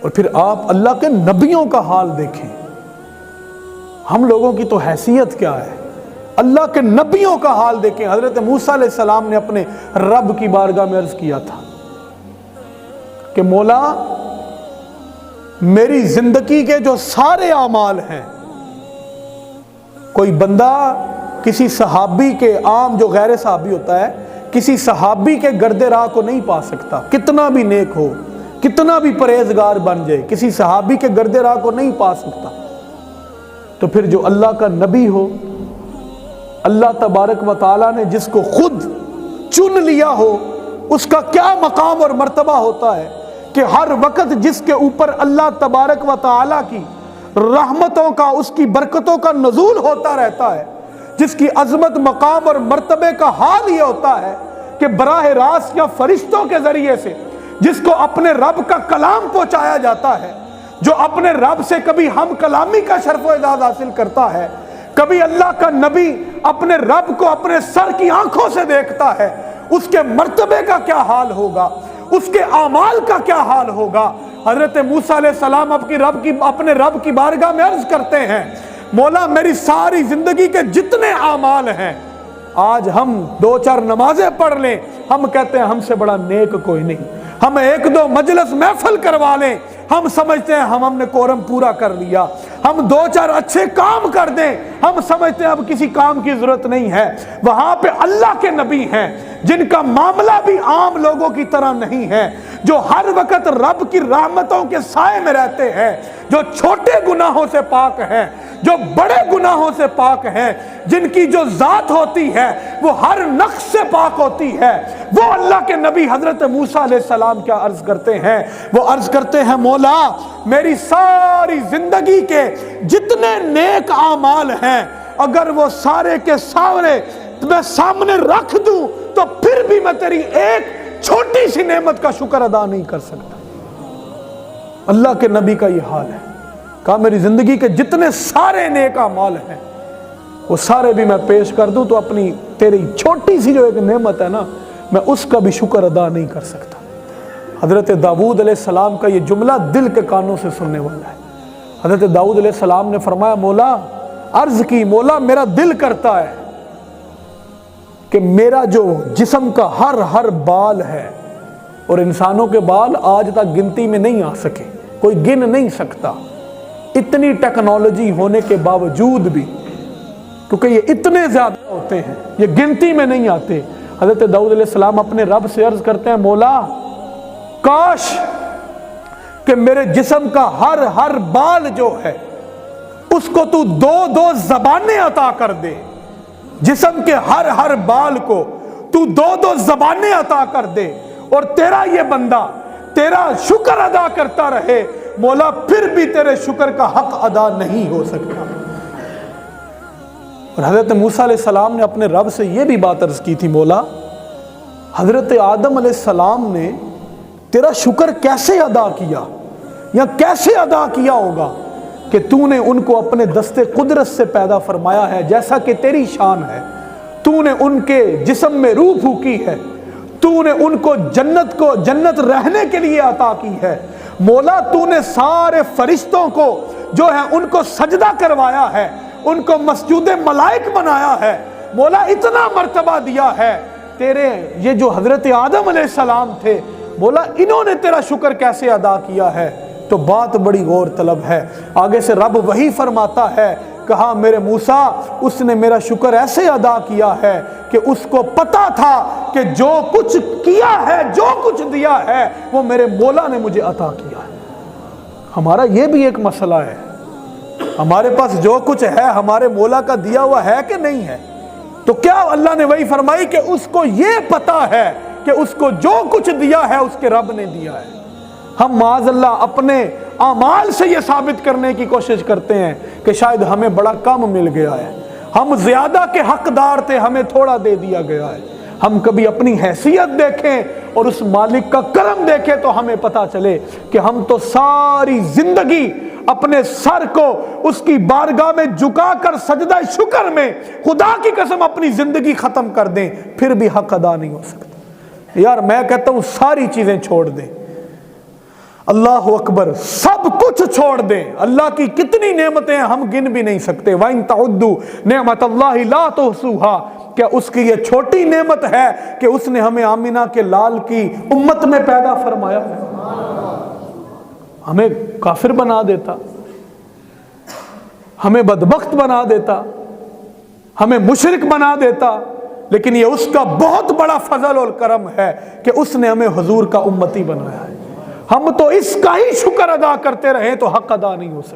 اور پھر آپ اللہ کے نبیوں کا حال دیکھیں، ہم لوگوں کی تو حیثیت کیا ہے، اللہ کے نبیوں کا حال دیکھیں۔ حضرت موسیٰ علیہ السلام نے اپنے رب کی بارگاہ میں عرض کیا تھا کہ مولا میری زندگی کے جو سارے اعمال ہیں، کوئی بندہ کسی صحابی کے، عام جو غیر صحابی ہوتا ہے، کسی صحابی کے گرد راہ کو نہیں پا سکتا، کتنا بھی نیک ہو، کتنا بھی پرہیزگار بن جائے، کسی صحابی کے گرد راہ کو نہیں پا سکتا۔ تو پھر جو اللہ کا نبی ہو، اللہ تبارک و تعالیٰ نے جس کو خود چن لیا ہو، اس کا کیا مقام اور مرتبہ ہوتا ہے کہ ہر وقت جس کے اوپر اللہ تبارک و تعالیٰ کی رحمتوں کا، اس کی برکتوں کا نزول ہوتا رہتا ہے، جس کی عظمت، مقام اور مرتبے کا حال یہ ہوتا ہے کہ براہ راست یا فرشتوں کے ذریعے سے جس کو اپنے رب کا کلام پہنچایا جاتا ہے، جو اپنے رب سے کبھی ہم کلامی کا شرف و اعزاز حاصل کرتا ہے، کبھی اللہ کا نبی اپنے رب کو اپنے سر کی آنکھوں سے دیکھتا ہے، اس کے مرتبے کا کیا حال ہوگا، اس کے اعمال کا کیا حال ہوگا۔ حضرت موسیٰ علیہ السلام اپنے رب کی بارگاہ میں عرض کرتے ہیں، مولا میری ساری زندگی کے جتنے اعمال ہیں، آج ہم 2-4 نمازیں پڑھ لیں، ہم کہتے ہیں ہم سے بڑا نیک کوئی نہیں، ہم 1-2 مجلس محفل کروا لیں، ہم سمجھتے ہیں ہم نے قورم پورا کر لیا، ہم 2-4 اچھے کام کر دیں، ہم سمجھتے ہیں اب کسی کام کی ضرورت نہیں ہے۔ وہاں پہ اللہ کے نبی ہیں جن کا معاملہ بھی عام لوگوں کی طرح نہیں ہے، جو ہر وقت رب کی رحمتوں کے سائے میں رہتے ہیں، جو چھوٹے گناہوں سے پاک ہیں، جو بڑے گناہوں سے پاک ہیں، جن کی جو ذات ہوتی ہے وہ ہر نقص سے پاک ہوتی ہے، وہ اللہ کے نبی حضرت موسیٰ علیہ السلام کیا عرض کرتے ہیں؟ وہ عرض کرتے ہیں، مولا میری ساری زندگی کے جتنے نیک اعمال ہیں، اگر وہ سارے کے سارے میں سامنے رکھ دوں تو پھر بھی میں تیری ایک چھوٹی سی نعمت کا شکر ادا نہیں کر سکتا۔ اللہ کے نبی کا یہ حال ہے، کہا میری زندگی کے جتنے سارے نیک اعمال ہیں وہ سارے بھی میں پیش کر دوں تو اپنی تیری چھوٹی سی جو ایک نعمت ہے نا، میں اس کا بھی شکر ادا نہیں کر سکتا۔ حضرت داؤد علیہ السلام کا یہ جملہ دل کے کانوں سے سننے والا ہے۔ حضرت داؤد علیہ السلام نے فرمایا، مولا عرض کی، مولا میرا دل کرتا ہے کہ میرا جو جسم کا ہر بال ہے، اور انسانوں کے بال آج تک گنتی میں نہیں آ سکے، کوئی گن نہیں سکتا، اتنی ٹیکنالوجی ہونے کے باوجود بھی، کیونکہ یہ اتنے زیادہ ہوتے ہیں، یہ گنتی میں نہیں آتے۔ حضرت داؤد علیہ السلام اپنے رب سے عرض کرتے ہیں، مولا کاش کہ میرے جسم کا ہر بال جو ہے اس کو تو 2 زبانیں عطا کر دے، جسم کے ہر بال کو تو 2 زبانیں عطا کر دے، اور تیرا یہ بندہ تیرا شکر ادا کرتا رہے، مولا پھر بھی تیرے شکر کا حق ادا نہیں ہو سکتا۔ اور حضرت موسیٰ علیہ السلام نے اپنے رب سے یہ بھی بات عرض کی تھی، مولا حضرت آدم علیہ السلام نے تیرا شکر کیسے ادا کیا، یا کیسے ادا کیا ہوگا کہ تو نے ان کو اپنے دست قدرت سے پیدا فرمایا ہے، جیسا کہ تیری شان ہے، تو نے ان کے جسم میں روح پھونکی ہے، تو نے ان کو جنت رہنے کے لیے عطا کی ہے، مولا تو نے سارے فرشتوں کو جو ہے ان کو سجدہ کروایا ہے، ان کو مسجود ملائک بنایا ہے، مولا اتنا مرتبہ دیا ہے، تیرے یہ جو حضرت آدم علیہ السلام تھے، مولا انہوں نے تیرا شکر کیسے ادا کیا ہے؟ تو بات بڑی غور طلب ہے۔ آگے سے رب وہی فرماتا ہے، کہا میرے موسیٰ اس نے میرا شکر ایسے ادا کیا ہے کہ اس کو پتا تھا کہ جو کچھ کیا ہے، جو کچھ دیا ہے، وہ میرے مولا نے مجھے عطا کیا ہے۔ ہمارا یہ بھی ایک مسئلہ ہے، ہمارے پاس جو کچھ ہے ہمارے مولا کا دیا ہوا ہے کہ نہیں ہے؟ تو کیا اللہ نے وہی فرمائی کہ اس کو یہ پتا ہے کہ اس کو جو کچھ دیا ہے اس کے رب نے دیا ہے؟ ہم معاذ اللہ اپنے اعمال سے یہ ثابت کرنے کی کوشش کرتے ہیں کہ شاید ہمیں بڑا کم مل گیا ہے، ہم زیادہ کے حقدار تھے، ہمیں تھوڑا دے دیا گیا ہے۔ ہم کبھی اپنی حیثیت دیکھیں اور اس مالک کا کرم دیکھیں تو ہمیں پتا چلے کہ ہم تو ساری زندگی اپنے سر کو اس کی بارگاہ میں جھکا کر سجدہ شکر میں خدا کی قسم اپنی زندگی ختم کر دیں، پھر بھی حق ادا نہیں ہو سکتا۔ یار میں کہتا ہوں ساری چیزیں چھوڑ دیں، اللہ اکبر، سب کچھ چھوڑ دیں، اللہ کی کتنی نعمتیں ہیں ہم گن بھی نہیں سکتے۔ وَإِن تَعُدُّوا نِعْمَتَ اللَّهِ لَا تُحْصُوهَا، کیا اس کی یہ چھوٹی نعمت ہے کہ اس نے ہمیں آمینہ کے لال کی امت میں پیدا فرمایا ہے؟ ہمیں کافر بنا دیتا، ہمیں بدبخت بنا دیتا، ہمیں مشرک بنا دیتا، لیکن یہ اس کا بہت بڑا فضل اور کرم ہے کہ اس نے ہمیں حضور کا امتی بنایا ہے۔ ہم تو اس کا ہی شکر ادا کرتے رہیں تو حق ادا نہیں ہو سکتا۔